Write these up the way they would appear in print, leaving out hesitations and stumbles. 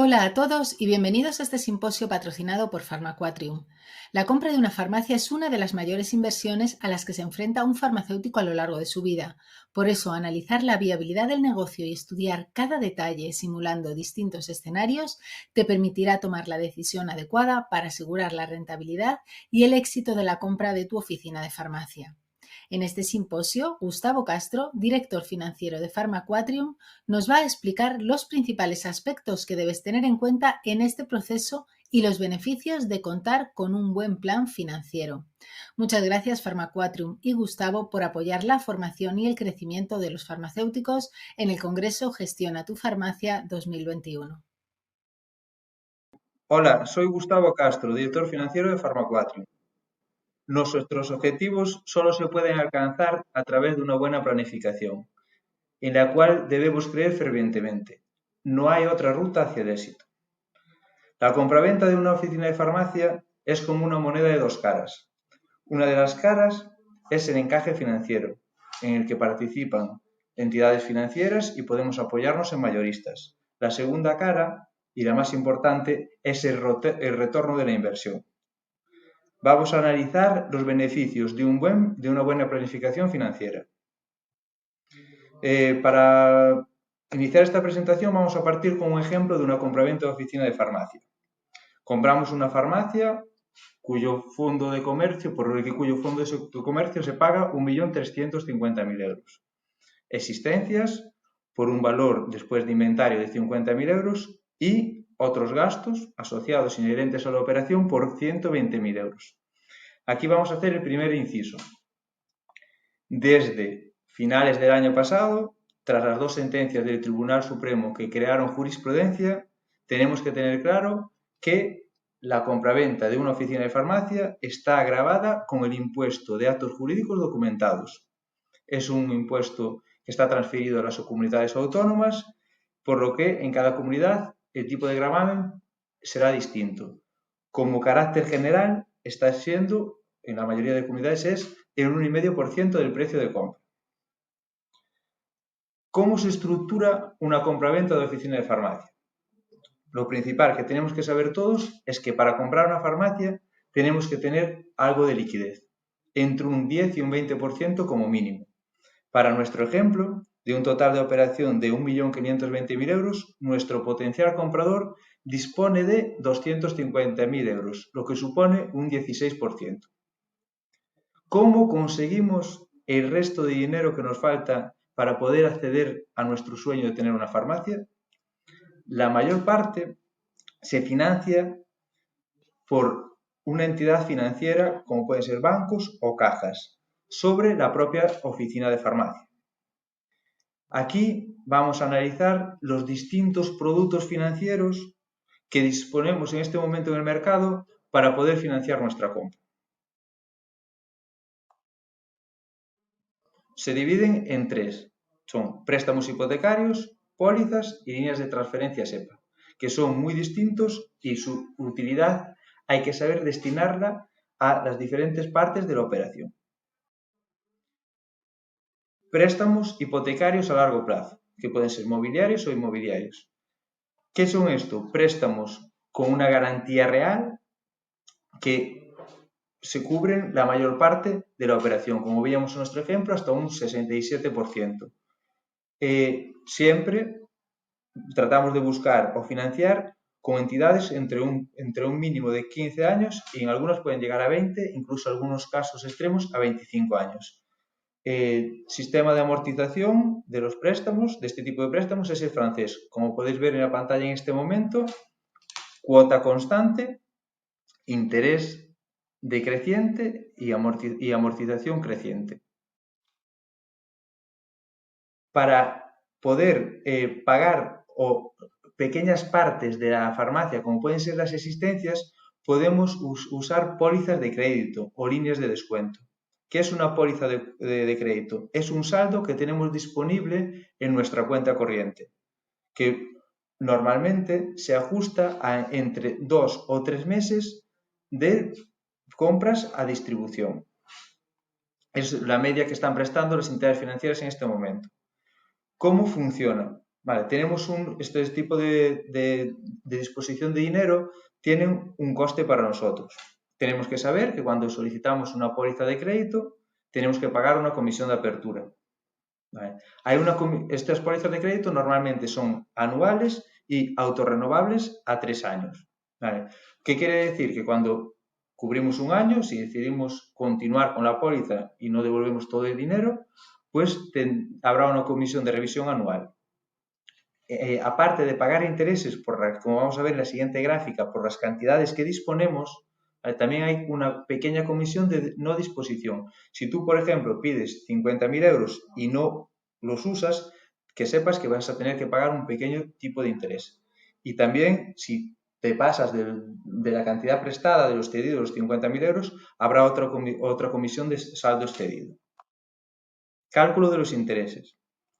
Hola a todos y bienvenidos a este simposio patrocinado por Pharmaquatrium. La compra de una farmacia es una de las mayores inversiones a las que se enfrenta un farmacéutico a lo largo de su vida. Por eso, analizar la viabilidad del negocio y estudiar cada detalle simulando distintos escenarios te permitirá tomar la decisión adecuada para asegurar la rentabilidad y el éxito de la compra de tu oficina de farmacia. En este simposio, Gustavo Castro, director financiero de Pharmaquatrium, nos va a explicar los principales aspectos que debes tener en cuenta en este proceso y los beneficios de contar con un buen plan financiero. Muchas gracias Pharmaquatrium y Gustavo por apoyar la formación y el crecimiento de los farmacéuticos en el Congreso Gestiona tu Farmacia 2021. Hola, soy Gustavo Castro, director financiero de Pharmaquatrium. Nuestros objetivos solo se pueden alcanzar a través de una buena planificación, en la cual debemos creer fervientemente. No hay otra ruta hacia el éxito. La compraventa de una oficina de farmacia es como una moneda de dos caras. Una de las caras es el encaje financiero, en el que participan entidades financieras y podemos apoyarnos en mayoristas. La segunda cara, y la más importante, es el retorno de la inversión. Vamos a analizar los beneficios de una buena planificación financiera. Para iniciar esta presentación vamos a partir con un ejemplo de una compraventa de oficina de farmacia. Compramos una farmacia cuyo fondo de comercio se paga 1.350.000 euros. Existencias por un valor después de inventario de 50.000 euros y otros gastos asociados inherentes a la operación por 120.000 euros. Aquí vamos a hacer el primer inciso. Desde finales del año pasado, tras las dos sentencias del Tribunal Supremo que crearon jurisprudencia, tenemos que tener claro que la compraventa de una oficina de farmacia está gravada con el impuesto de actos jurídicos documentados. Es un impuesto que está transferido a las comunidades autónomas, por lo que en cada comunidad el tipo de gravamen será distinto. Como carácter general, está siendo, en la mayoría de comunidades, es el 1,5% del precio de compra. ¿Cómo se estructura una compraventa de oficina de farmacia? Lo principal que tenemos que saber todos es que para comprar una farmacia tenemos que tener algo de liquidez, entre un 10 y un 20% como mínimo. Para nuestro ejemplo, de un total de operación de 1.520.000 euros, nuestro potencial comprador dispone de 250.000 euros, lo que supone un 16%. ¿Cómo conseguimos el resto de dinero que nos falta para poder acceder a nuestro sueño de tener una farmacia? La mayor parte se financia por una entidad financiera, como pueden ser bancos o cajas, sobre la propia oficina de farmacia. Aquí vamos a analizar los distintos productos financieros que disponemos en este momento en el mercado para poder financiar nuestra compra. Se dividen en tres. Son préstamos hipotecarios, pólizas y líneas de transferencia SEPA, que son muy distintos y su utilidad hay que saber destinarla a las diferentes partes de la operación. Préstamos hipotecarios a largo plazo, que pueden ser mobiliarios o inmobiliarios. ¿Qué son estos? Préstamos con una garantía real que se cubren la mayor parte de la operación, como veíamos en nuestro ejemplo, hasta un 67%. Siempre tratamos de buscar o financiar con entidades entre un mínimo de 15 años y en algunas pueden llegar a 20, incluso en algunos casos extremos a 25 años. Sistema de amortización de los préstamos, de este tipo de préstamos, es el francés. Como podéis ver en la pantalla en este momento, cuota constante, interés decreciente y amortización creciente. Para poder pagar pequeñas partes de la farmacia, como pueden ser las existencias, podemos usar pólizas de crédito o líneas de descuento. ¿Qué es una póliza de crédito? Es un saldo que tenemos disponible en nuestra cuenta corriente, que normalmente se ajusta a entre 2 o 3 meses de compras a distribución. Es la media que están prestando las entidades financieras en este momento. ¿Cómo funciona? Vale, tenemos este tipo de disposición de dinero, tienen un coste para nosotros. Tenemos que saber que cuando solicitamos una póliza de crédito, tenemos que pagar una comisión de apertura. ¿Vale? Estas pólizas de crédito normalmente son anuales y autorrenovables a 3 años. ¿Vale? ¿Qué quiere decir? Que cuando cubrimos un año, si decidimos continuar con la póliza y no devolvemos todo el dinero, pues habrá una comisión de revisión anual. Aparte de pagar intereses, como vamos a ver en la siguiente gráfica, por las cantidades que disponemos, también hay una pequeña comisión de no disposición. Si tú, por ejemplo, pides 50.000 euros y no los usas, que sepas que vas a tener que pagar un pequeño tipo de interés. Y también, si te pasas de la cantidad prestada de los cedidos, los 50.000 euros, habrá otra comisión de saldo excedido. Cálculo de los intereses.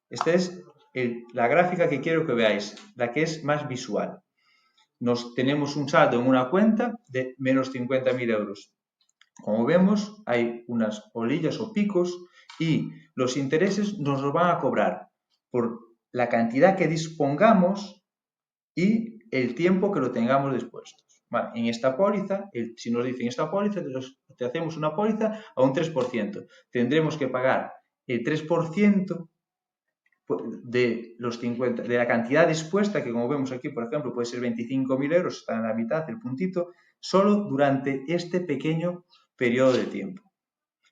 Esta es la gráfica que quiero que veáis, la que es más visual. Tenemos un saldo en una cuenta de menos 50.000 euros. Como vemos, hay unas olillas o picos y los intereses nos los van a cobrar por la cantidad que dispongamos y el tiempo que lo tengamos dispuestos. Vale, en esta póliza, si nos dicen esta póliza, te hacemos una póliza a un 3%. Tendremos que pagar el 3% de los 50, de la cantidad dispuesta, que como vemos aquí, por ejemplo, puede ser 25.000 euros, está en la mitad, el puntito, solo durante este pequeño periodo de tiempo.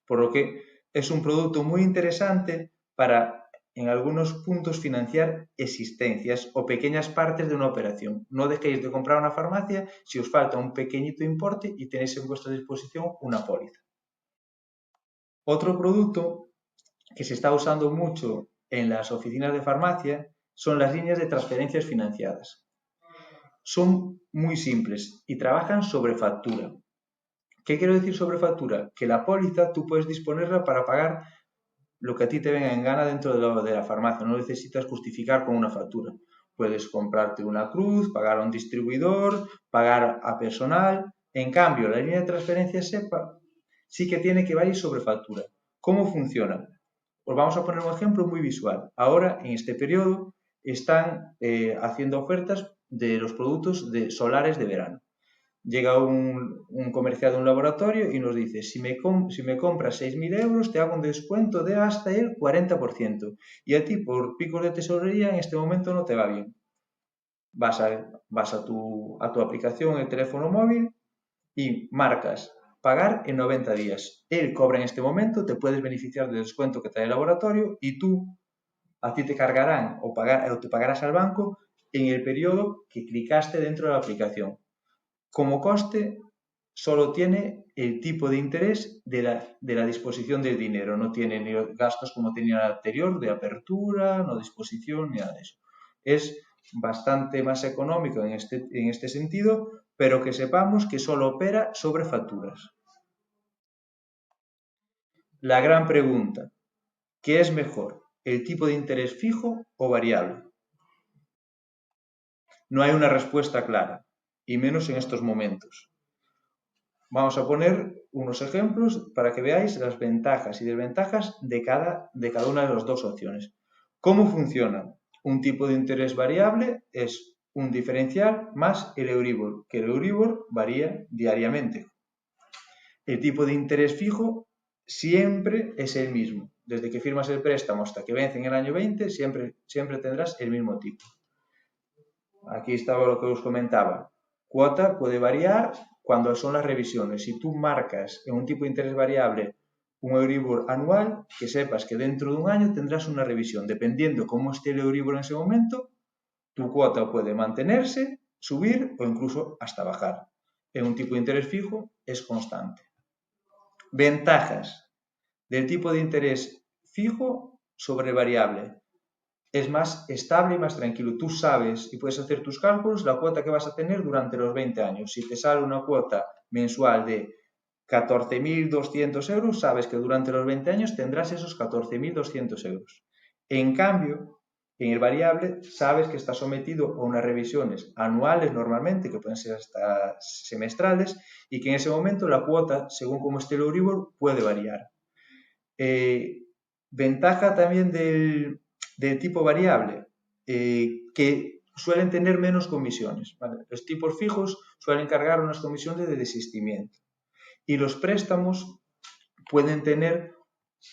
Por lo que es un producto muy interesante para, en algunos puntos, financiar existencias o pequeñas partes de una operación. No dejéis de comprar una farmacia si os falta un pequeñito importe y tenéis en vuestra disposición una póliza. Otro producto que se está usando mucho en las oficinas de farmacia son las líneas de transferencias financiadas. Son muy simples y trabajan sobre factura. ¿Qué quiero decir sobre factura? Que la póliza tú puedes disponerla para pagar lo que a ti te venga en gana dentro de la farmacia. No necesitas justificar con una factura. Puedes comprarte una cruz, pagar a un distribuidor, pagar a personal. En cambio, la línea de transferencia SEPA sí que tiene que ir sobre factura. ¿Cómo funciona? Pues vamos a poner un ejemplo muy visual. Ahora, en este periodo, están haciendo ofertas de los productos de solares de verano. Llega un comercial de un laboratorio y nos dice, si me compras 6.000 euros, te hago un descuento de hasta el 40%. Y a ti, por picos de tesorería, en este momento no te va bien. Vas a tu aplicación, el teléfono móvil, y marcas pagar en 90 días. Él cobra en este momento, te puedes beneficiar del descuento que te da el laboratorio y a ti te cargarán o te pagarás al banco en el periodo que clicaste dentro de la aplicación. Como coste, solo tiene el tipo de interés de la disposición del dinero. No tiene ni gastos como tenía el anterior, de apertura, no disposición, ni nada de eso. Es bastante más económico en este sentido, pero que sepamos que solo opera sobre facturas. La gran pregunta, ¿qué es mejor? ¿El tipo de interés fijo o variable? No hay una respuesta clara, y menos en estos momentos. Vamos a poner unos ejemplos para que veáis las ventajas y desventajas de cada una de las dos opciones. ¿Cómo funciona? Un tipo de interés variable es un diferencial más el Euribor, que el Euribor varía diariamente. El tipo de interés fijo siempre es el mismo. Desde que firmas el préstamo hasta que vence en el año 20, siempre tendrás el mismo tipo. Aquí estaba lo que os comentaba. Cuota puede variar cuando son las revisiones. Si tú marcas en un tipo de interés variable un Euribor anual, que sepas que dentro de un año tendrás una revisión. Dependiendo cómo esté el Euribor en ese momento, tu cuota puede mantenerse, subir o incluso hasta bajar. En un tipo de interés fijo es constante. Ventajas del tipo de interés fijo sobre variable. Es más estable y más tranquilo. Tú sabes y puedes hacer tus cálculos la cuota que vas a tener durante los 20 años. Si te sale una cuota mensual de 14.200 euros, sabes que durante los 20 años tendrás esos 14.200 euros. En cambio, en el variable, sabes que está sometido a unas revisiones anuales normalmente, que pueden ser hasta semestrales, y que en ese momento la cuota, según cómo esté el Euribor, puede variar. Ventaja también del tipo variable, que suelen tener menos comisiones, ¿vale? Los tipos fijos suelen cargar unas comisiones de desistimiento y los préstamos pueden tener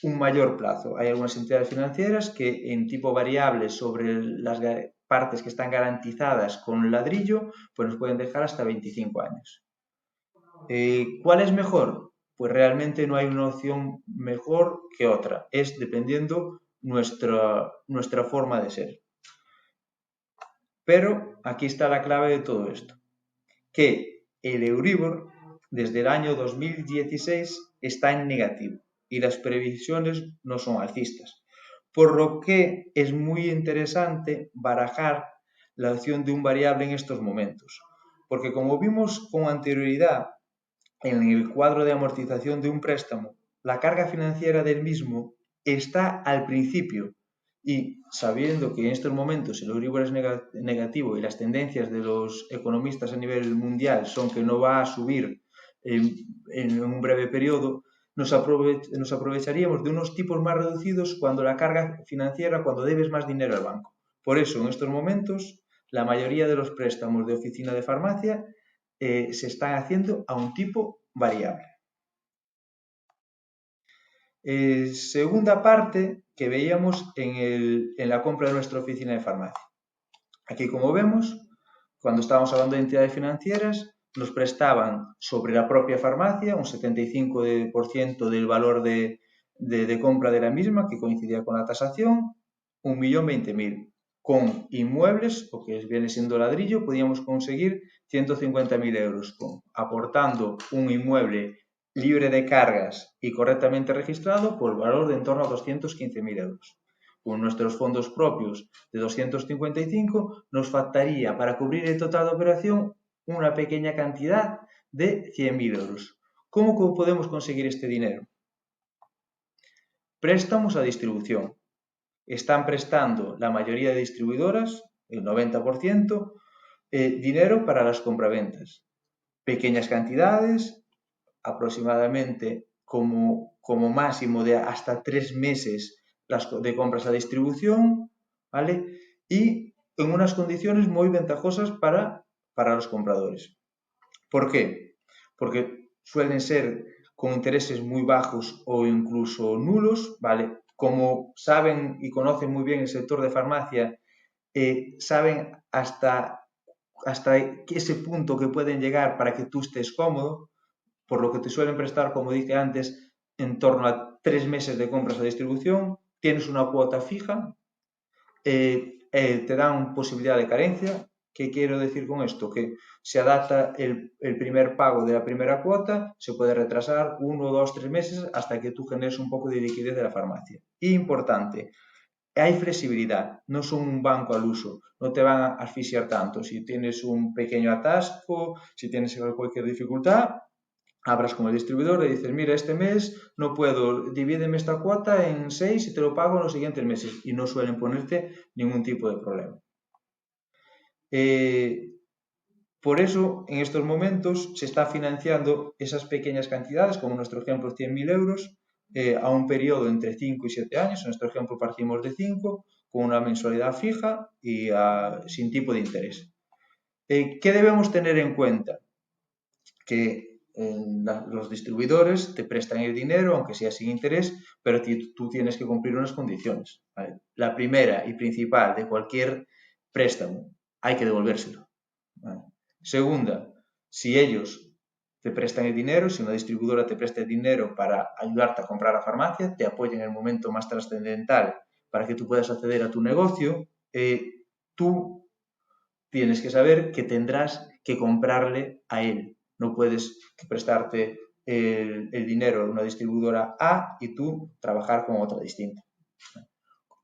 un mayor plazo. Hay algunas entidades financieras que en tipo variable sobre las partes que están garantizadas con ladrillo, pues nos pueden dejar hasta 25 años. ¿Cuál es mejor? Pues realmente no hay una opción mejor que otra. Es dependiendo nuestra forma de ser. Pero aquí está la clave de todo esto. Que el Euribor desde el año 2016 está en negativo y las previsiones no son alcistas. Por lo que es muy interesante barajar la opción de un variable en estos momentos. Porque como vimos con anterioridad en el cuadro de amortización de un préstamo, la carga financiera del mismo está al principio y sabiendo que en estos momentos el Euribor es negativo y las tendencias de los economistas a nivel mundial son que no va a subir en un breve periodo, nos aprovecharíamos de unos tipos más reducidos cuando la carga financiera, cuando debes más dinero al banco. Por eso, en estos momentos, la mayoría de los préstamos de oficina de farmacia se están haciendo a un tipo variable. Segunda parte que veíamos en la compra de nuestra oficina de farmacia. Aquí, como vemos, cuando estábamos hablando de entidades financieras, nos prestaban sobre la propia farmacia un 75% del valor de compra de la misma, que coincidía con la tasación, 1.020.000. Con inmuebles, o que viene siendo ladrillo, podíamos conseguir 150.000 euros, aportando un inmueble libre de cargas y correctamente registrado por valor de en torno a 215.000 euros. Con nuestros fondos propios de 255 nos faltaría para cubrir el total de operación una pequeña cantidad de 100.000 euros. ¿Cómo podemos conseguir este dinero? Préstamos a distribución. Están prestando la mayoría de distribuidoras, el 90%, dinero para las compraventas. Pequeñas cantidades, aproximadamente como máximo de hasta 3 meses de compras a distribución, ¿vale? Y en unas condiciones muy ventajosas para los compradores. ¿Por qué? Porque suelen ser con intereses muy bajos o incluso nulos, ¿vale? Como saben y conocen muy bien el sector de farmacia, saben hasta ese punto que pueden llegar para que tú estés cómodo, por lo que te suelen prestar, como dije antes, en torno a 3 meses de compras a distribución, tienes una cuota fija, te dan posibilidad de carencia. ¿Qué quiero decir con esto? Que se adapta el primer pago de la primera cuota, se puede retrasar 1, 2, 3 meses hasta que tú generes un poco de liquidez de la farmacia. Y importante, hay flexibilidad, no son un banco al uso, no te van a asfixiar tanto. Si tienes un pequeño atasco, si tienes cualquier dificultad, hablas con el distribuidor, le dices, mira, este mes no puedo, divídeme esta cuota en 6 y te lo pago en los siguientes meses. Y no suelen ponerte ningún tipo de problema. Por eso, en estos momentos, se está financiando esas pequeñas cantidades, como en nuestro ejemplo 100.000 euros, a un periodo entre 5 y 7 años. En nuestro ejemplo partimos de 5, con una mensualidad fija y sin tipo de interés. ¿Qué debemos tener en cuenta? Que los distribuidores te prestan el dinero, aunque sea sin interés, pero tú tienes que cumplir unas condiciones, ¿vale? La primera y principal de cualquier préstamo, hay que devolvérselo, ¿vale? Segunda, si ellos te prestan el dinero, si una distribuidora te presta el dinero para ayudarte a comprar a farmacia, te apoya en el momento más trascendental para que tú puedas acceder a tu negocio, tú tienes que saber que tendrás que comprarle a él. No puedes prestarte el dinero a una distribuidora A y tú trabajar con otra distinta.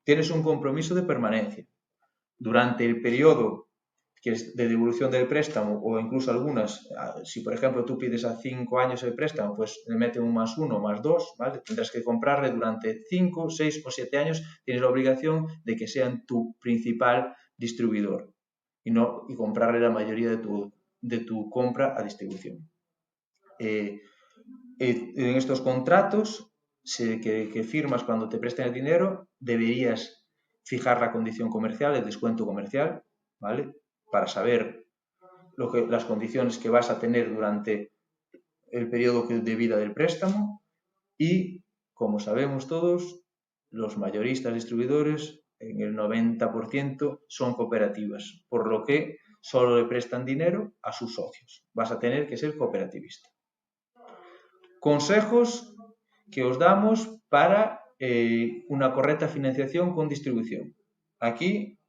Tienes un compromiso de permanencia. Durante el periodo de devolución del préstamo, o incluso algunas, si por ejemplo tú pides a 5 años el préstamo, pues le mete un +1, +2, ¿vale? Tendrás que comprarle durante 5, 6 o 7 años, tienes la obligación de que sean tu principal distribuidor y comprarle la mayoría de tu compra a distribución. En estos contratos que firmas cuando te presten el dinero, deberías fijar la condición comercial, el descuento comercial, ¿vale? Para saber las condiciones que vas a tener durante el periodo de vida del préstamo y, como sabemos todos, los mayoristas distribuidores en el 90% son cooperativas, por lo que solo le prestan dinero a sus socios. Vas a tener que ser cooperativista. Consejos que os damos para una correcta financiación con distribución. Aquí,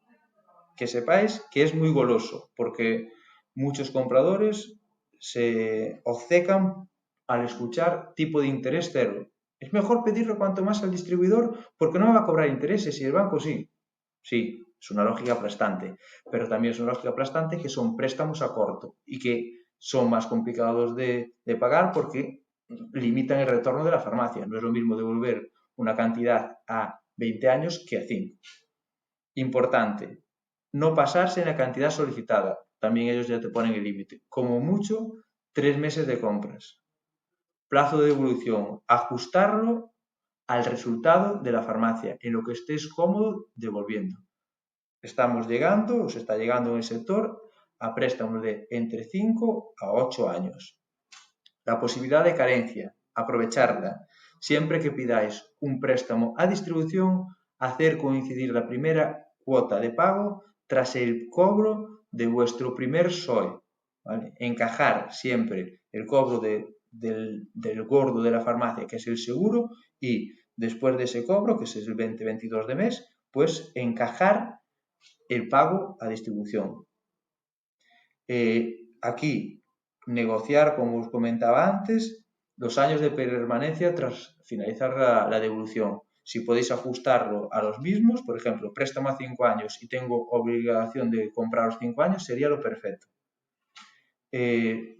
que sepáis que es muy goloso, porque muchos compradores se obcecan al escuchar tipo de interés cero. Es mejor pedirlo cuanto más al distribuidor porque no me va a cobrar intereses y el banco sí. Sí, es una lógica aplastante, pero también es una lógica aplastante que son préstamos a corto y que son más complicados de pagar porque limitan el retorno de la farmacia. No es lo mismo devolver una cantidad a 20 años que a 5. Importante, no pasarse en la cantidad solicitada. También ellos ya te ponen el límite. Como mucho, 3 meses de compras. Plazo de devolución, ajustarlo al resultado de la farmacia, en lo que estés cómodo devolviendo. Estamos llegando, os está llegando en el sector, a préstamos de entre 5 a 8 años. La posibilidad de carencia, aprovecharla. Siempre que pidáis un préstamo a distribución, hacer coincidir la primera cuota de pago tras el cobro de vuestro primer SOE. ¿Vale? Encajar siempre el cobro del gordo de la farmacia, que es el seguro, y después de ese cobro, que es el 20-22 de mes, pues encajar el pago a distribución. Aquí, negociar, como os comentaba antes, los años de permanencia tras finalizar la devolución. Si podéis ajustarlo a los mismos, por ejemplo, préstamo a 5 años y tengo obligación de comprar los 5 años, sería lo perfecto.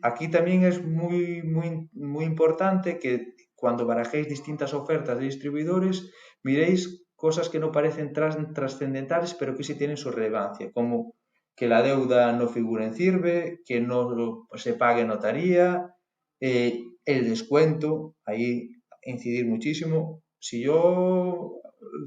Aquí también es muy importante que cuando barajéis distintas ofertas de distribuidores, miréis cosas que no parecen trascendentales, pero que sí tienen su relevancia, como que la deuda no figure en CIRBE, que no se pague notaría, el descuento, ahí incidir muchísimo. Si yo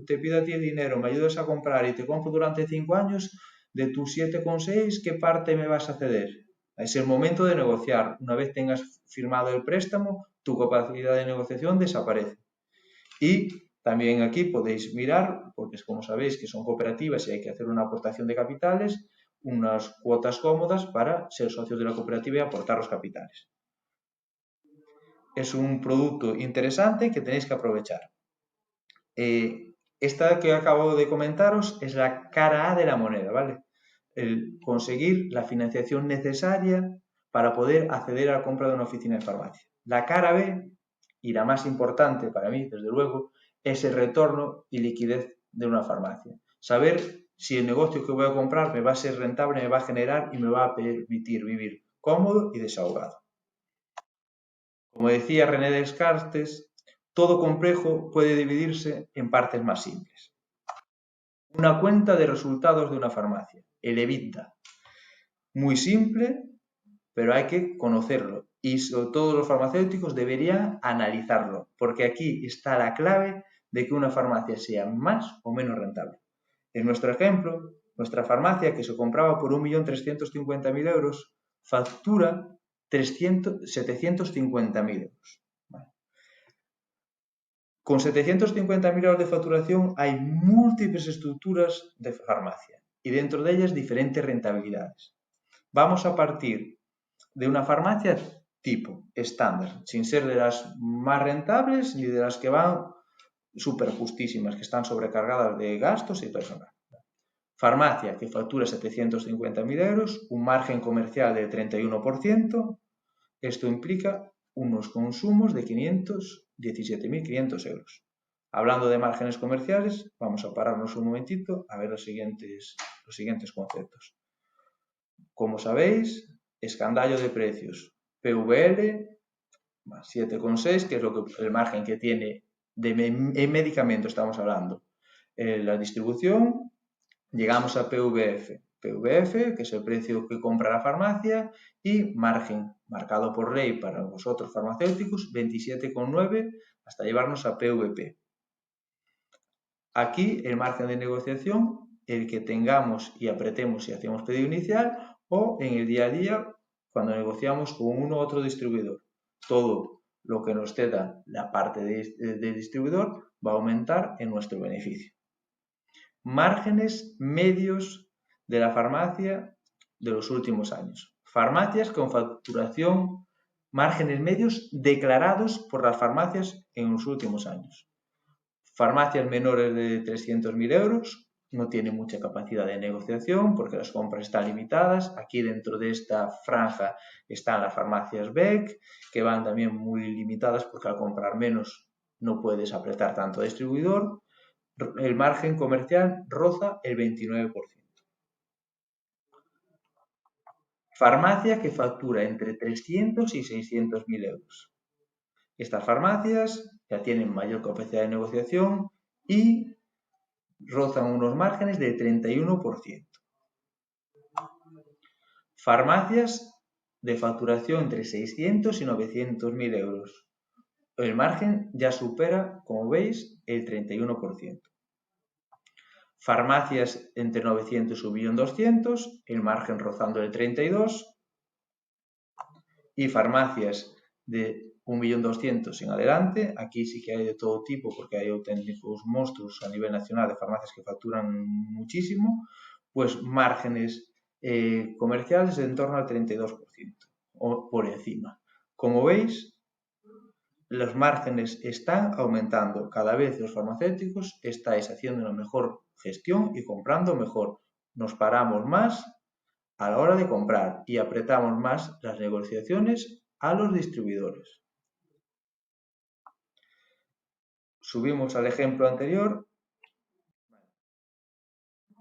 te pido a ti el dinero, me ayudas a comprar y te compro durante 5 años, de tus 7,6, ¿qué parte me vas a ceder? Es el momento de negociar. Una vez tengas firmado el préstamo, tu capacidad de negociación desaparece. Y también aquí podéis mirar, porque como sabéis que son cooperativas y hay que hacer una aportación de capitales, unas cuotas cómodas para ser socios de la cooperativa y aportar los capitales. Es un producto interesante que tenéis que aprovechar. Esta que acabo de comentaros es la cara A de la moneda, ¿vale? El conseguir la financiación necesaria para poder acceder a la compra de una oficina de farmacia. La cara B, y la más importante para mí, desde luego, es el retorno y liquidez de una farmacia. Saber si el negocio que voy a comprar me va a ser rentable, me va a generar y me va a permitir vivir cómodo y desahogado. Como decía René Descartes, todo complejo puede dividirse en partes más simples. Una cuenta de resultados de una farmacia, el EBITDA. Muy simple, pero hay que conocerlo. Y sobre todo los farmacéuticos deberían analizarlo, porque aquí está la clave de que una farmacia sea más o menos rentable. En nuestro ejemplo, nuestra farmacia, que se compraba por 1.350.000 euros, factura 750.000 euros. Vale. Con 750.000 euros de facturación hay múltiples estructuras de farmacia y dentro de ellas diferentes rentabilidades. Vamos a partir de una farmacia tipo estándar, sin ser de las más rentables ni de las que van súper justísimas, que están sobrecargadas de gastos y todo eso. Farmacia que factura 750.000 euros, un margen comercial del 31%, esto implica unos consumos de 517.500 euros. Hablando de márgenes comerciales, vamos a pararnos un momentito a ver los siguientes conceptos. Como sabéis, escandallo de precios, PVL más 7,6, que es el margen que tiene en medicamento, estamos hablando. La distribución, llegamos a PVF, que es el precio que compra la farmacia, y margen, marcado por ley para vosotros farmacéuticos, 27,9, hasta llevarnos a PVP. Aquí el margen de negociación, el que tengamos y apretemos si hacemos pedido inicial o en el día a día cuando negociamos con uno u otro distribuidor. Todo lo que nos ceda la parte de distribuidor va a aumentar en nuestro beneficio. Márgenes medios de la farmacia de los últimos años. Farmacias con facturación, márgenes medios declarados por las farmacias en los últimos años. Farmacias menores de 300.000 euros no tienen mucha capacidad de negociación porque las compras están limitadas. Aquí dentro de esta franja están las farmacias BEC, que van también muy limitadas porque al comprar menos no puedes apretar tanto a distribuidor. El margen comercial roza el 29%. Farmacia que factura entre 300 y 600.000 euros. Estas farmacias ya tienen mayor capacidad de negociación y rozan unos márgenes de 31%. Farmacias de facturación entre 600 y 900.000 euros. El margen ya supera, como veis, el 31%. Farmacias entre 900 y 1.200.000, el margen rozando el 32%. Y farmacias de 1.200.000 en adelante, aquí sí que hay de todo tipo porque hay auténticos monstruos a nivel nacional de farmacias que facturan muchísimo, pues márgenes comerciales de en torno al 32% o por encima. Como veis, los márgenes están aumentando. Cada vez los farmacéuticos estáis haciendo una mejor gestión y comprando mejor. Nos paramos más a la hora de comprar y apretamos más las negociaciones a los distribuidores. Subimos al ejemplo anterior.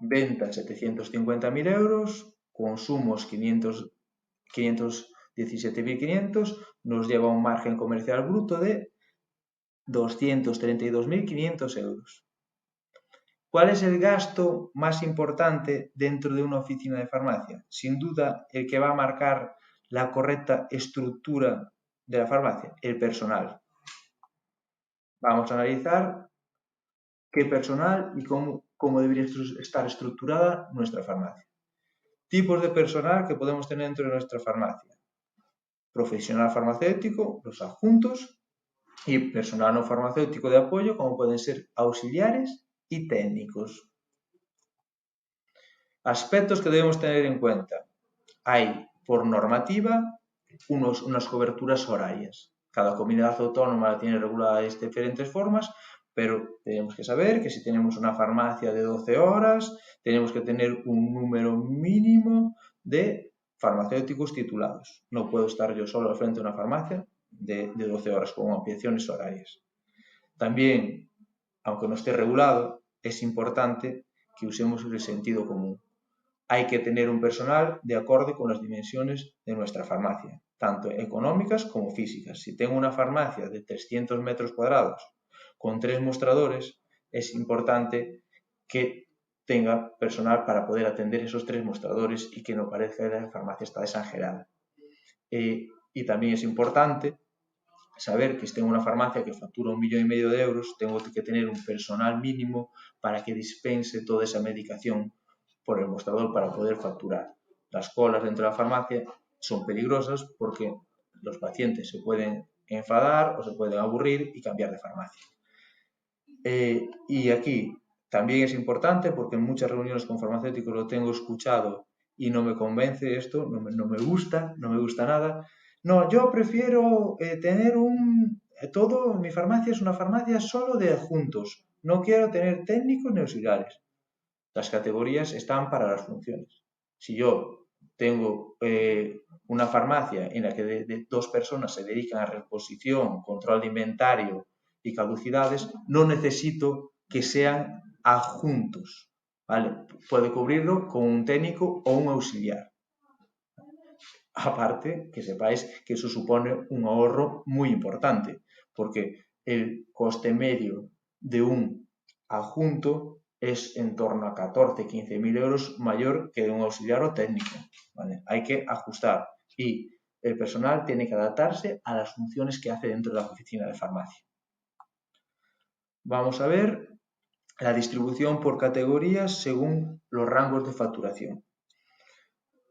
Ventas 750.000 euros, consumos 517.500, nos lleva a un margen comercial bruto de 232.500 euros. ¿Cuál es el gasto más importante dentro de una oficina de farmacia? Sin duda, el que va a marcar la correcta estructura de la farmacia, el personal. Vamos a analizar qué personal y cómo debería estar estructurada nuestra farmacia. Tipos de personal que podemos tener dentro de nuestra farmacia. Profesional farmacéutico, los adjuntos, y personal no farmacéutico de apoyo, como pueden ser auxiliares y técnicos. Aspectos que debemos tener en cuenta. Hay, por normativa, unas coberturas horarias. Cada comunidad autónoma tiene reguladas de diferentes formas, pero tenemos que saber que si tenemos una farmacia de 12 horas, tenemos que tener un número mínimo de farmacéuticos titulados. No puedo estar yo solo al frente de una farmacia de 12 horas con ampliaciones horarias. También, aunque no esté regulado, es importante que usemos el sentido común. Hay que tener un personal de acorde con las dimensiones de nuestra farmacia, tanto económicas como físicas. Si tengo una farmacia de 300 metros cuadrados con 3 mostradores, es importante que tenga personal para poder atender esos 3 mostradores y que no parezca que la farmacia está exagerada. Y también es importante saber que si tengo una farmacia que factura 1,5 millones de euros, tengo que tener un personal mínimo para que dispense toda esa medicación por el mostrador para poder facturar. Las colas dentro de la farmacia son peligrosas porque los pacientes se pueden enfadar o se pueden aburrir y cambiar de farmacia. Y aquí también es importante porque en muchas reuniones con farmacéuticos lo tengo escuchado y no me convence esto, no me gusta nada. No, yo prefiero tener mi farmacia es una farmacia solo de adjuntos. No quiero tener técnicos ni auxiliares. Las categorías están para las funciones. Si yo tengo una farmacia en la que 2 personas se dedican a reposición, control de inventario y caducidades, no necesito que sean adjuntos, ¿vale? Puede cubrirlo con un técnico o un auxiliar. Aparte, que sepáis que eso supone un ahorro muy importante, porque el coste medio de un adjunto es en torno a 14-15.000 euros mayor que de un auxiliar o técnico, ¿vale? Hay que ajustar y el personal tiene que adaptarse a las funciones que hace dentro de la oficina de farmacia. Vamos a ver la distribución por categorías según los rangos de facturación.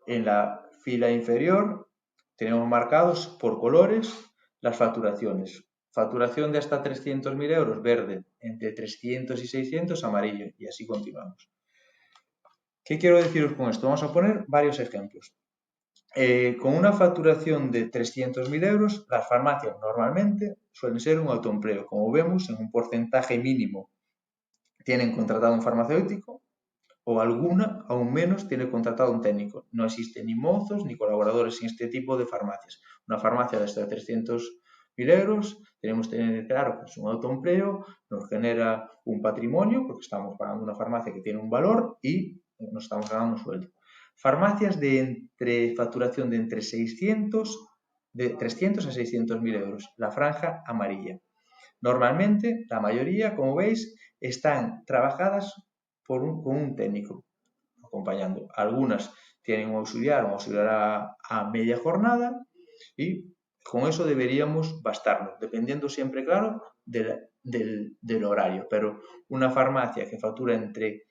En la fila inferior tenemos marcados por colores las facturaciones. Facturación de hasta 300.000 euros, verde, entre 300 y 600, amarillo, y así continuamos. ¿Qué quiero deciros con esto? Vamos a poner varios ejemplos. Con una facturación de 300.000 euros, las farmacias normalmente suelen ser un autoempleo. Como vemos, en un porcentaje mínimo tienen contratado un farmacéutico, o alguna, aún menos, tiene contratado un técnico. No existen ni mozos ni colaboradores en este tipo de farmacias. Una farmacia de hasta 300.000 euros, tenemos que tener claro que es un autoempleo, nos genera un patrimonio, porque estamos pagando una farmacia que tiene un valor y nos estamos ganando un sueldo. Farmacias de facturación de entre 300 a 600.000 euros, la franja amarilla. Normalmente, la mayoría, como veis, están trabajadas con un técnico acompañando. Algunas tienen un auxiliar a media jornada y con eso deberíamos bastarnos, dependiendo siempre, claro, del horario. Pero una farmacia que factura entre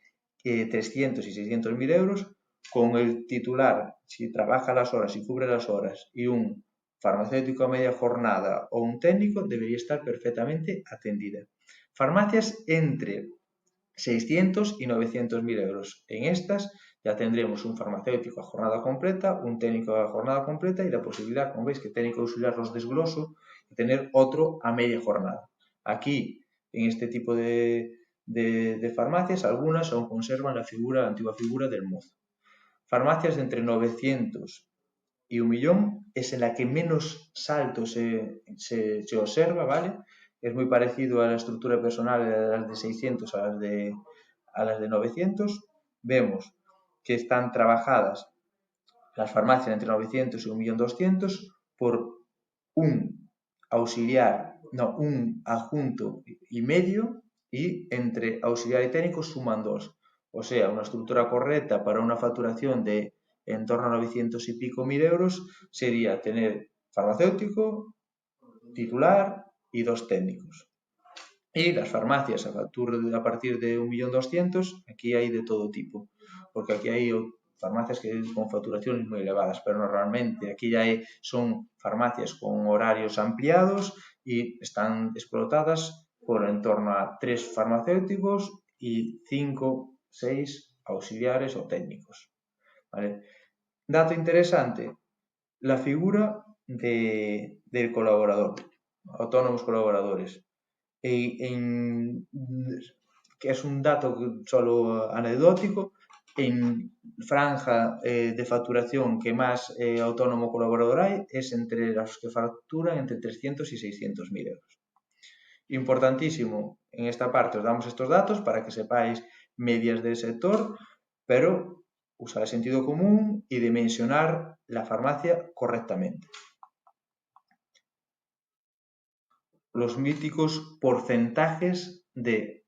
300 y 600.000 euros, con el titular, si trabaja las horas, si cubre las horas, y un farmacéutico a media jornada o un técnico, debería estar perfectamente atendida. Farmacias entre 600 y 900.000 euros. En estas ya tendremos un farmacéutico a jornada completa, un técnico a jornada completa y la posibilidad, como veis, que técnico auxiliar los desgloso, de tener otro a media jornada. Aquí, en este tipo de farmacias, algunas aún conservan la antigua figura del mozo. Farmacias de entre 900 y 1 millón es en la que menos salto se observa, ¿vale? Es muy parecido a la estructura personal de las de 600 a las de 900. Vemos que están trabajadas las farmacias entre 900 y 1.200.000 por un auxiliar, no, un adjunto y medio, y entre auxiliar y técnico suman 2. O sea, una estructura correcta para una facturación de en torno a 900 y pico mil euros sería tener farmacéutico, titular y 2 técnicos. Y las farmacias a partir de 1.200.000, aquí hay de todo tipo, porque aquí hay farmacias que con facturaciones muy elevadas, pero normalmente aquí ya son farmacias con horarios ampliados y están explotadas por en torno a 3 farmacéuticos y 5, 6 auxiliares o técnicos. ¿Vale? Dato interesante, la figura del colaborador, autónomos colaboradores. Que es un dato solo anecdótico, en franja de facturación que más autónomo colaborador hay es entre los que facturan entre 300 y 600.000 euros. Importantísimo, en esta parte os damos estos datos para que sepáis medias del sector, pero usar el sentido común y dimensionar la farmacia correctamente. Los míticos porcentajes de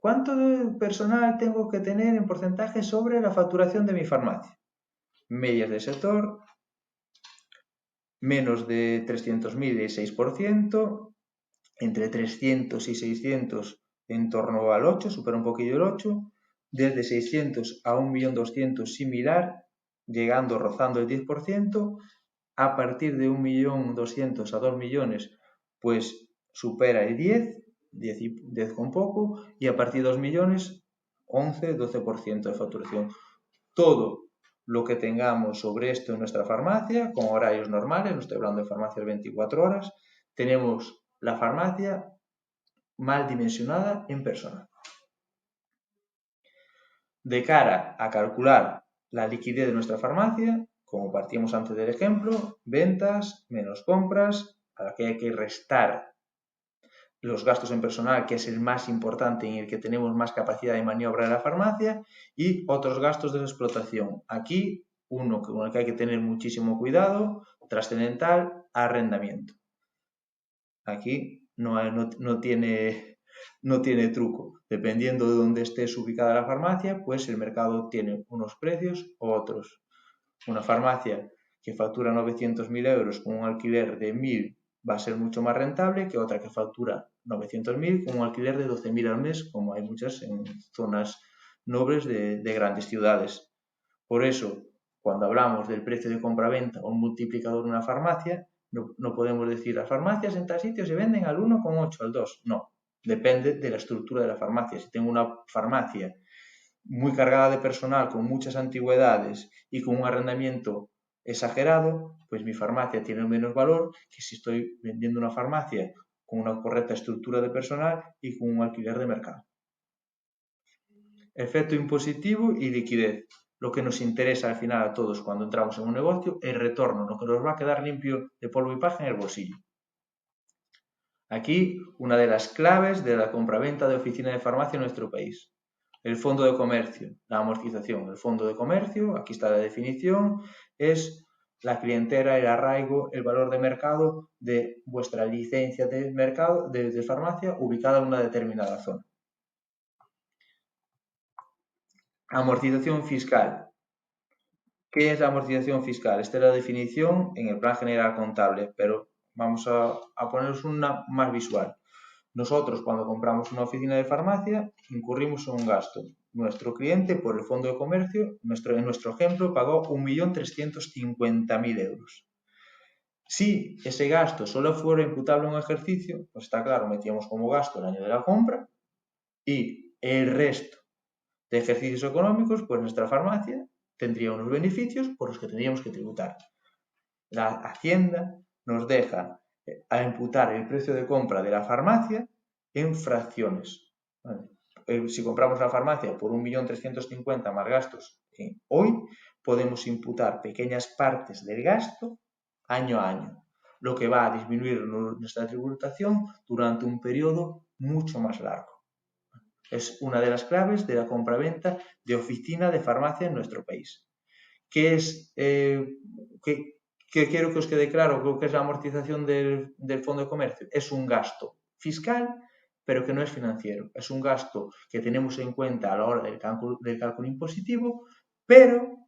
¿cuánto de personal tengo que tener en porcentaje sobre la facturación de mi farmacia? Medias del sector, menos de 300.000 y 6%, entre 300 y 600 en torno al 8, supera un poquillo el 8, desde 600 a 1.200.000 similar, llegando, rozando el 10%, a partir de 1.200.000 a 2 millones, pues supera el 10 con poco, y a partir de 2 millones, 11, 12% de facturación. Todo lo que tengamos sobre esto en nuestra farmacia, con horarios normales, no estoy hablando de farmacias 24 horas, tenemos la farmacia mal dimensionada en personal. De cara a calcular la liquidez de nuestra farmacia, como partíamos antes del ejemplo, ventas menos compras, a la que hay que restar los gastos en personal, que es el más importante, en el que tenemos más capacidad de maniobra de la farmacia, y otros gastos de explotación. Aquí, uno con el que hay que tener muchísimo cuidado, trascendental, arrendamiento. Aquí no tiene truco. Dependiendo de dónde estés ubicada la farmacia, pues el mercado tiene unos precios u otros. Una farmacia que factura 900.000 euros con un alquiler de 1.000 va a ser mucho más rentable que otra que factura 900.000 con un alquiler de 12.000 al mes, como hay muchas en zonas nobles de grandes ciudades. Por eso, cuando hablamos del precio de compra-venta o un multiplicador de una farmacia, no podemos decir las farmacias en tal sitio se venden al 1,8, al 2. No, depende de la estructura de la farmacia. Si tengo una farmacia muy cargada de personal, con muchas antigüedades y con un arrendamiento exagerado, pues mi farmacia tiene menos valor que si estoy vendiendo una farmacia con una correcta estructura de personal y con un alquiler de mercado. Efecto impositivo y liquidez. Lo que nos interesa al final a todos cuando entramos en un negocio es el retorno, lo que nos va a quedar limpio de polvo y paja en el bolsillo. Aquí una de las claves de la compraventa de oficina de farmacia en nuestro país. El fondo de comercio, la amortización. El fondo de comercio, aquí está la definición, es la clientela, el arraigo, el valor de mercado de vuestra licencia de mercado de farmacia ubicada en una determinada zona. Amortización fiscal. ¿Qué es la amortización fiscal? Esta es la definición en el Plan General Contable, pero vamos a poneros una más visual. Nosotros, cuando compramos una oficina de farmacia, incurrimos en un gasto. Nuestro cliente, por el fondo de comercio, en nuestro ejemplo, pagó 1.350.000 euros. Si ese gasto solo fuera imputable a un ejercicio, pues está claro, metíamos como gasto el año de la compra y el resto de ejercicios económicos, pues nuestra farmacia tendría unos beneficios por los que tendríamos que tributar. La Hacienda nos deja a imputar el precio de compra de la farmacia en fracciones. Si compramos la farmacia por 1.350.000 más gastos hoy, podemos imputar pequeñas partes del gasto año a año, lo que va a disminuir nuestra tributación durante un periodo mucho más largo. Es una de las claves de la compraventa de oficina de farmacia en nuestro país. ¿Qué es, que quiero que os quede claro lo que es la amortización del fondo de comercio? Es un gasto fiscal, pero que no es financiero. Es un gasto que tenemos en cuenta a la hora del cálculo impositivo, pero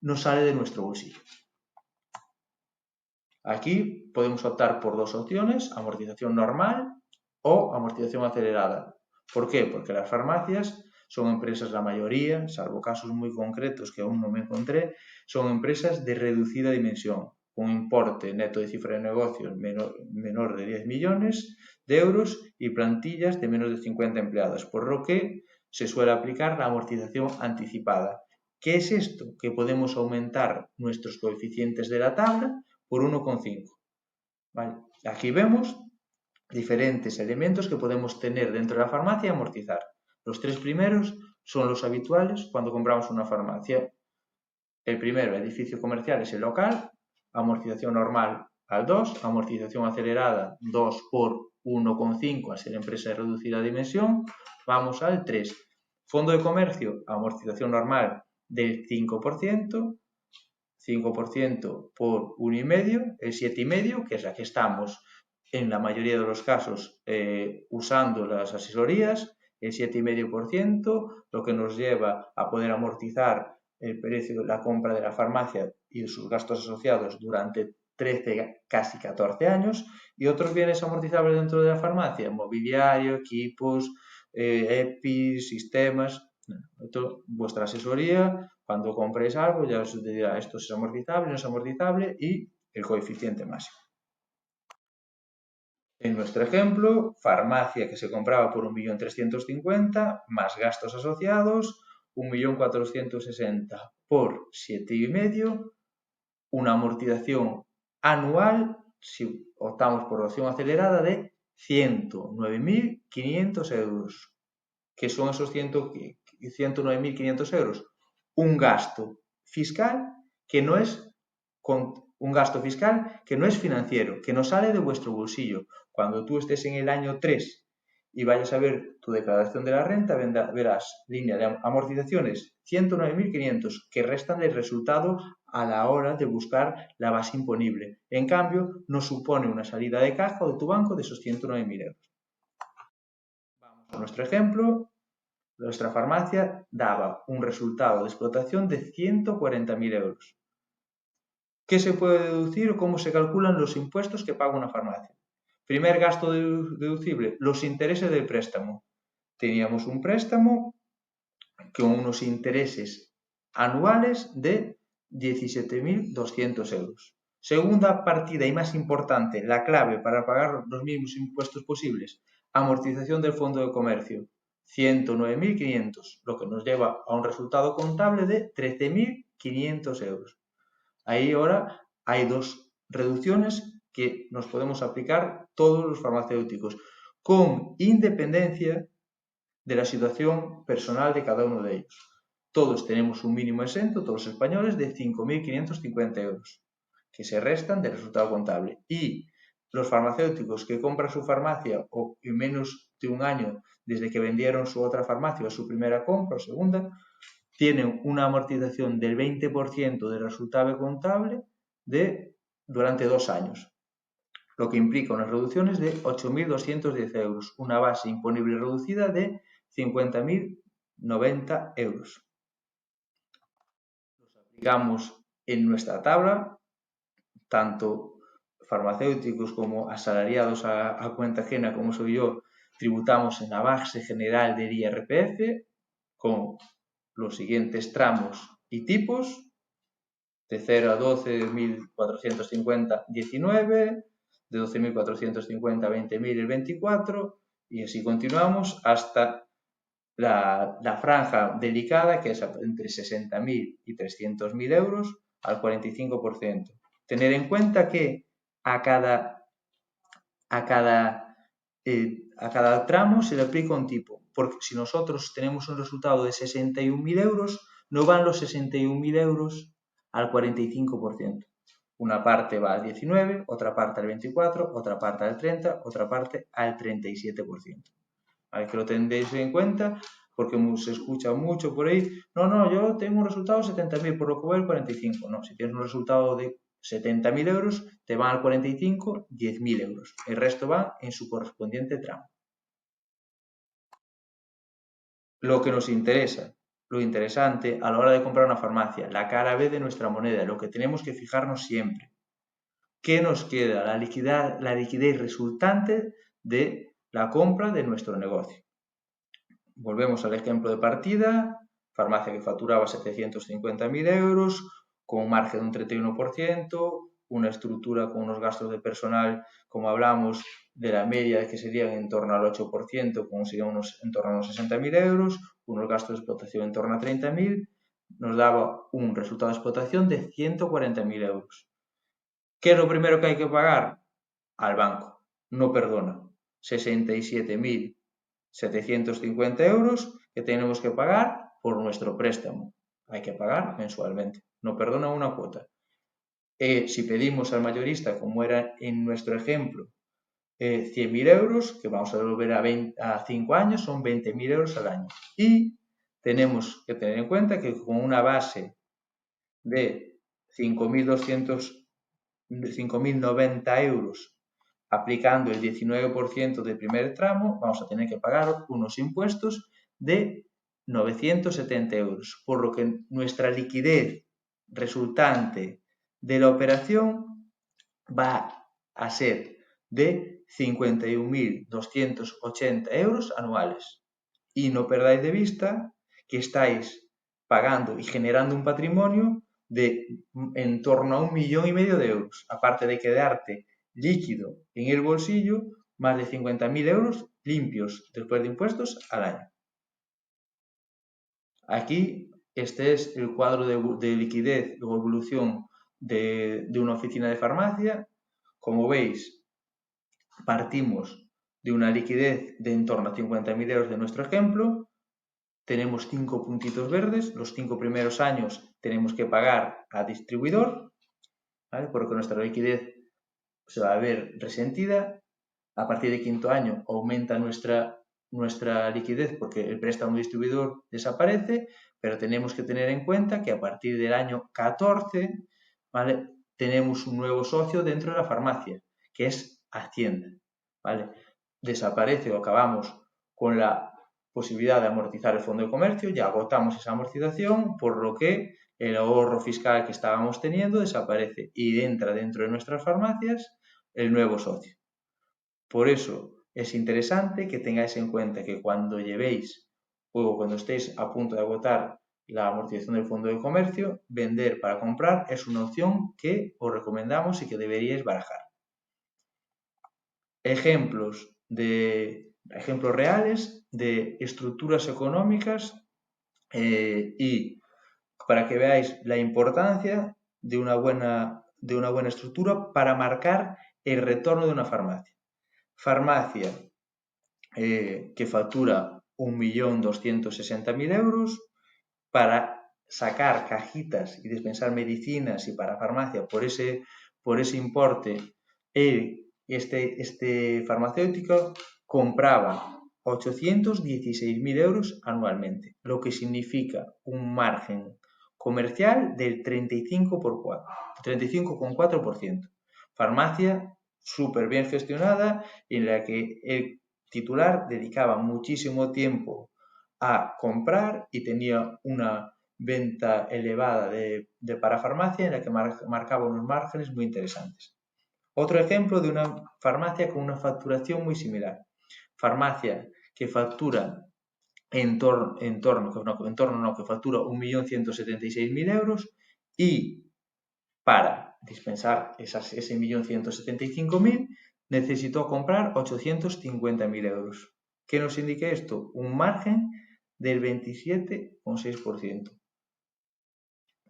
no sale de nuestro bolsillo. Aquí podemos optar por dos opciones, amortización normal o amortización acelerada. ¿Por qué? Porque las farmacias son empresas, la mayoría, salvo casos muy concretos que aún no me encontré, son empresas de reducida dimensión, con importe neto de cifra de negocios menor de 10 millones de euros y plantillas de menos de 50 empleados, por lo que se suele aplicar la amortización anticipada. ¿Qué es esto? Que podemos aumentar nuestros coeficientes de la tabla por 1,5. ¿Vale? Aquí vemos diferentes elementos que podemos tener dentro de la farmacia y amortizar. Los tres primeros son los habituales cuando compramos una farmacia. El primero, edificio comercial, es el local, amortización normal al 2, amortización acelerada 2 por 1,5 al ser empresa de reducida dimensión, vamos al 3. Fondo de comercio, amortización normal del 5%, 5% por 1,5, el 7,5, que es la que estamos en la mayoría de los casos usando las asesorías, el 7,5%, lo que nos lleva a poder amortizar el precio de la compra de la farmacia y sus gastos asociados durante 13, casi 14 años, y otros bienes amortizables dentro de la farmacia, mobiliario, equipos, EPIs, sistemas. Esto, vuestra asesoría, cuando compréis algo, ya os dirá esto es amortizable, no es amortizable y el coeficiente máximo. En nuestro ejemplo, farmacia que se compraba por 1.350.000 más gastos asociados, 1.460.000 por 7,5, una amortización anual, si optamos por la opción acelerada, de 109.500 euros. ¿Qué son esos 109.500 euros? Un gasto fiscal que no es financiero, que no sale de vuestro bolsillo. Cuando tú estés en el año 3 y vayas a ver tu declaración de la renta, verás línea de amortizaciones 109.500 que restan del resultado a la hora de buscar la base imponible. En cambio, no supone una salida de caja o de tu banco de esos 109.000 euros. Vamos a nuestro ejemplo. Nuestra farmacia daba un resultado de explotación de 140.000 euros. ¿Qué se puede deducir o cómo se calculan los impuestos que paga una farmacia? Primer gasto deducible, los intereses del préstamo. Teníamos un préstamo con unos intereses anuales de 17.200 euros. Segunda partida y más importante, la clave para pagar los mínimos impuestos posibles, amortización del fondo de comercio, 109.500, lo que nos lleva a un resultado contable de 13.500 euros. Ahí ahora hay dos reducciones que nos podemos aplicar todos los farmacéuticos, con independencia de la situación personal de cada uno de ellos. Todos tenemos un mínimo exento, todos los españoles, de 5.550 euros, que se restan del resultado contable. Y los farmacéuticos que compran su farmacia o en menos de un año desde que vendieron su otra farmacia o su primera compra o segunda, tienen una amortización del 20% del resultado contable durante 2 años, lo que implica unas reducciones de 8.210 euros, una base imponible reducida de 50.090 euros. Los aplicamos en nuestra tabla, tanto farmacéuticos como asalariados a cuenta ajena, como soy yo, tributamos en la base general del IRPF con los siguientes tramos y tipos: de 0 a 12.450, 19, de 12.450 a 20.000, el 24, y así continuamos hasta la franja delicada, que es entre 60.000 y 300.000 euros, al 45%. Tener en cuenta que a cada tramo se le aplica un tipo, porque si nosotros tenemos un resultado de 61.000 euros, no van los 61.000 euros al 45%. Una parte va al 19, otra parte al 24, otra parte al 30, otra parte al 37%. ¿Vale? Que lo tendréis en cuenta, porque se escucha mucho por ahí: no, yo tengo un resultado de 70.000, por lo que voy al 45. No, si tienes un resultado de 70.000 euros, te van al 45 10.000 euros. El resto va en su correspondiente tramo. Lo que nos interesa, lo interesante a la hora de comprar una farmacia, la cara B de nuestra moneda, lo que tenemos que fijarnos siempre: ¿qué nos queda? La liquidez resultante de la compra de nuestro negocio. Volvemos al ejemplo de partida: farmacia que facturaba 750.000 euros, con un margen de un 31%, una estructura con unos gastos de personal, como hablamos, de la media, que serían en torno al 8%, como serían en torno a unos 60.000 euros, unos gastos de explotación en torno a 30.000, nos daba un resultado de explotación de 140.000 euros. ¿Qué es lo primero que hay que pagar? Al banco. No perdona. 67.750 euros que tenemos que pagar por nuestro préstamo. Hay que pagar mensualmente. No perdona una cuota. Si pedimos al mayorista, como era en nuestro ejemplo, 100.000 euros, que vamos a devolver a 5 años, son 20.000 euros al año. Y tenemos que tener en cuenta que con una base de 5.090 euros, aplicando el 19% del primer tramo, vamos a tener que pagar unos impuestos de 970 euros, por lo que nuestra liquidez resultante de la operación va a ser de 51.280 euros anuales. Y no perdáis de vista que estáis pagando y generando un patrimonio de en torno a 1,5 millones de euros, aparte de quedarte líquido en el bolsillo más de 50.000 euros limpios después de impuestos al año. Aquí este es el cuadro de liquidez o evolución de una oficina de farmacia. Como veis, partimos de una liquidez de en torno a 50.000 euros de nuestro ejemplo. Tenemos 5 puntitos verdes. Los 5 primeros años tenemos que pagar a distribuidor, ¿vale? Porque nuestra liquidez se va a ver resentida. A partir del 5.º año aumenta nuestra liquidez porque el préstamo distribuidor desaparece, pero tenemos que tener en cuenta que a partir del año 14, ¿vale?, tenemos un nuevo socio dentro de la farmacia, que es Hacienda, ¿vale? Desaparece o acabamos con la posibilidad de amortizar el fondo de comercio, ya agotamos esa amortización, por lo que el ahorro fiscal que estábamos teniendo desaparece y entra dentro de nuestras farmacias el nuevo socio. Por eso es interesante que tengáis en cuenta que cuando llevéis o cuando estéis a punto de agotar la amortización del fondo de comercio, vender para comprar es una opción que os recomendamos y que deberíais barajar. Ejemplos reales de estructuras económicas y para que veáis la importancia de una buena estructura para marcar el retorno de una farmacia. Farmacia que factura 1.260.000 euros, para sacar cajitas y dispensar medicinas y para farmacia por ese importe, este farmacéutico compraba 816.000 euros anualmente, lo que significa un margen comercial del 35,4%. Farmacia súper bien gestionada, en la que el titular dedicaba muchísimo tiempo a comprar y tenía una venta elevada de parafarmacia en la que marcaba unos márgenes muy interesantes. Otro ejemplo de una farmacia con una facturación muy similar. Farmacia que factura que factura 1.176.000 euros y para dispensar ese 1.175.000 necesitó comprar 850.000 euros. ¿Qué nos indica esto? Un margen del 27,6%.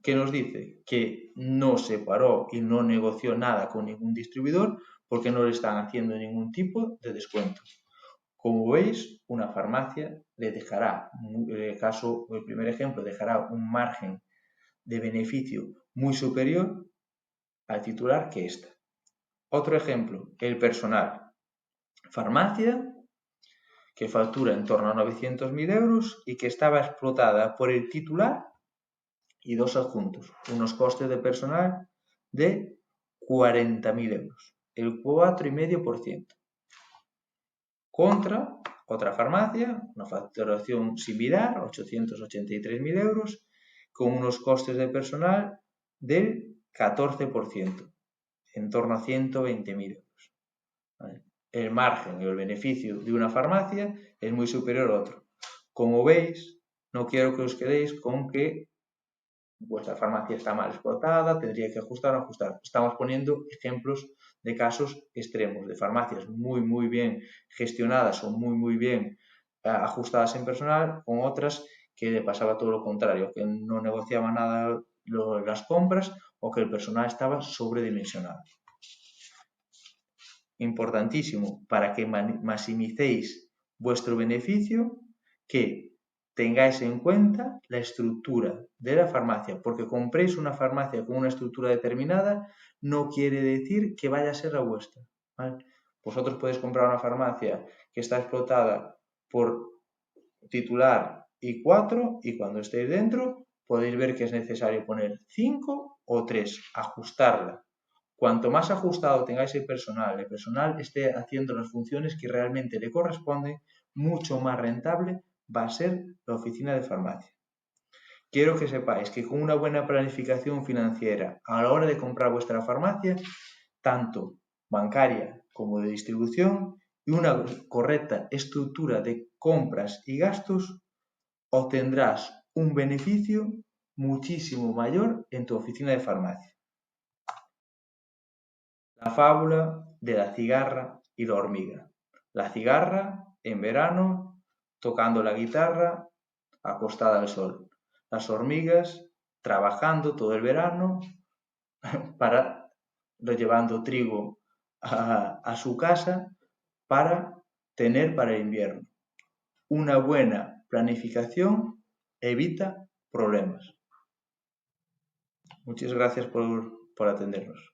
¿Qué nos dice? Que no se paró y no negoció nada con ningún distribuidor porque no le están haciendo ningún tipo de descuento. Como veis, una farmacia le dejará, el primer ejemplo, dejará un margen de beneficio muy superior al titular que esta. Otro ejemplo, el personal. Farmacia que factura en torno a 900.000 euros y que estaba explotada por el titular y dos adjuntos, unos costes de personal de 40.000 euros, el 4,5%. Contra otra farmacia, una facturación similar, 883.000 euros, con unos costes de personal del 14%, en torno a 120.000 euros. ¿Vale? El margen y el beneficio de una farmacia es muy superior a otro. Como veis, no quiero que os quedéis con que vuestra farmacia está mal explotada, tendría que ajustar o ajustar. Estamos poniendo ejemplos de casos extremos, de farmacias muy bien gestionadas o muy bien ajustadas en personal, con otras que le pasaba todo lo contrario, que no negociaban nada las compras o que el personal estaba sobredimensionado. Importantísimo para que maximicéis vuestro beneficio, que tengáis en cuenta la estructura de la farmacia, porque compréis una farmacia con una estructura determinada no quiere decir que vaya a ser la vuestra, ¿vale? Vosotros podéis comprar una farmacia que está explotada por titular y 4 y cuando estéis dentro podéis ver que es necesario poner 5 o 3, ajustarla. Cuanto más ajustado tengáis el personal esté haciendo las funciones que realmente le corresponden, mucho más rentable va a ser la oficina de farmacia. Quiero que sepáis que con una buena planificación financiera a la hora de comprar vuestra farmacia, tanto bancaria como de distribución, y una correcta estructura de compras y gastos, obtendrás un beneficio muchísimo mayor en tu oficina de farmacia. La fábula de la cigarra y la hormiga. La cigarra, en verano, tocando la guitarra, acostada al sol. Las hormigas, trabajando todo el verano, llevando trigo a su casa para tener para el invierno. Una buena planificación evita problemas. Muchas gracias por atendernos.